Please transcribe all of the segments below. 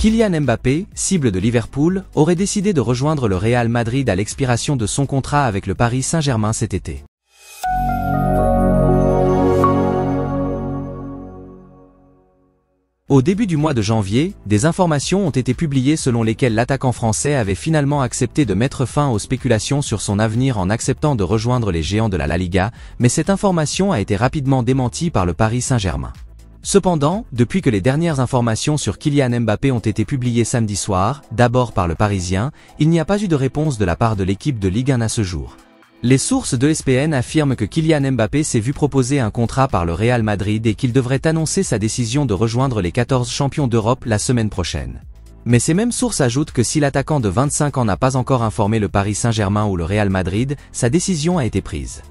Kylian Mbappé, cible de Liverpool, aurait décidé de rejoindre le Real Madrid à l'expiration de son contrat avec le Paris Saint-Germain cet été. Au début du mois de janvier, des informations ont été publiées selon lesquelles l'attaquant français avait finalement accepté de mettre fin aux spéculations sur son avenir en acceptant de rejoindre les géants de la Liga, mais cette information a été rapidement démentie par le Paris Saint-Germain. Cependant, depuis que les dernières informations sur Kylian Mbappé ont été publiées samedi soir, d'abord par le Parisien, il n'y a pas eu de réponse de la part de l'équipe de Ligue 1 à ce jour. Les sources de ESPN affirment que Kylian Mbappé s'est vu proposer un contrat par le Real Madrid et qu'il devrait annoncer sa décision de rejoindre les 14 champions d'Europe la semaine prochaine. Mais ces mêmes sources ajoutent que si l'attaquant de 25 ans n'a pas encore informé le Paris Saint-Germain ou le Real Madrid, sa décision a été prise.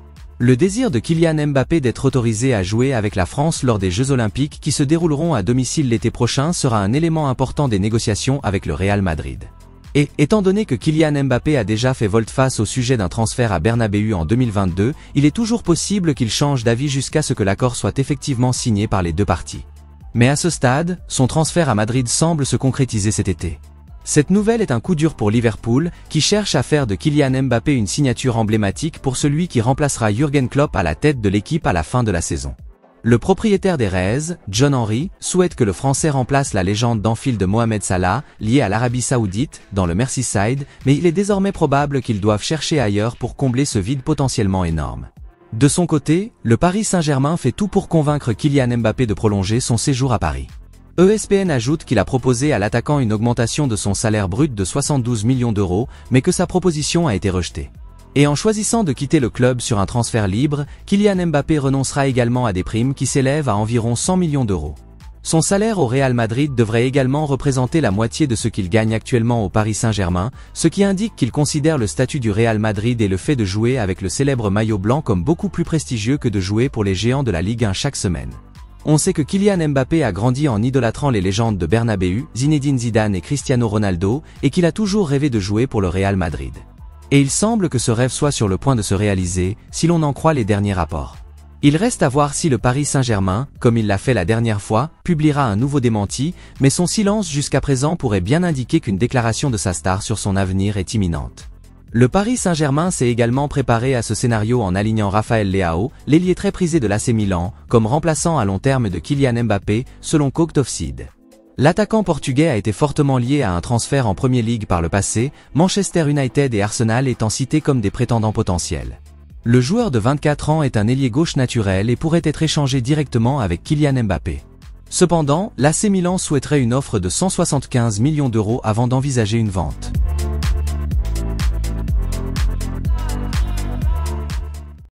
Le désir de Kylian Mbappé d'être autorisé à jouer avec la France lors des Jeux Olympiques qui se dérouleront à domicile l'été prochain sera un élément important des négociations avec le Real Madrid. Et, étant donné que Kylian Mbappé a déjà fait volte-face au sujet d'un transfert à Bernabéu en 2022, il est toujours possible qu'il change d'avis jusqu'à ce que l'accord soit effectivement signé par les deux parties. Mais à ce stade, son transfert à Madrid semble se concrétiser cet été. Cette nouvelle est un coup dur pour Liverpool, qui cherche à faire de Kylian Mbappé une signature emblématique pour celui qui remplacera Jürgen Klopp à la tête de l'équipe à la fin de la saison. Le propriétaire des Reds, John Henry, souhaite que le Français remplace la légende d'Anfield de Mohamed Salah, lié à l'Arabie Saoudite, dans le Merseyside, mais il est désormais probable qu'ils doivent chercher ailleurs pour combler ce vide potentiellement énorme. De son côté, le Paris Saint-Germain fait tout pour convaincre Kylian Mbappé de prolonger son séjour à Paris. ESPN ajoute qu'il a proposé à l'attaquant une augmentation de son salaire brut de 72 millions d'euros, mais que sa proposition a été rejetée. Et en choisissant de quitter le club sur un transfert libre, Kylian Mbappé renoncera également à des primes qui s'élèvent à environ 100 millions d'euros. Son salaire au Real Madrid devrait également représenter la moitié de ce qu'il gagne actuellement au Paris Saint-Germain, ce qui indique qu'il considère le statut du Real Madrid et le fait de jouer avec le célèbre maillot blanc comme beaucoup plus prestigieux que de jouer pour les géants de la Ligue 1 chaque semaine. On sait que Kylian Mbappé a grandi en idolâtrant les légendes de Bernabéu, Zinedine Zidane et Cristiano Ronaldo, et qu'il a toujours rêvé de jouer pour le Real Madrid. Et il semble que ce rêve soit sur le point de se réaliser, si l'on en croit les derniers rapports. Il reste à voir si le Paris Saint-Germain, comme il l'a fait la dernière fois, publiera un nouveau démenti, mais son silence jusqu'à présent pourrait bien indiquer qu'une déclaration de sa star sur son avenir est imminente. Le Paris Saint-Germain s'est également préparé à ce scénario en alignant Raphaël Leao, l'ailier très prisé de l'AC Milan, comme remplaçant à long terme de Kylian Mbappé, selon Coke Offside. L'attaquant portugais a été fortement lié à un transfert en Premier League par le passé, Manchester United et Arsenal étant cités comme des prétendants potentiels. Le joueur de 24 ans est un ailier gauche naturel et pourrait être échangé directement avec Kylian Mbappé. Cependant, l'AC Milan souhaiterait une offre de 175 millions d'euros avant d'envisager une vente.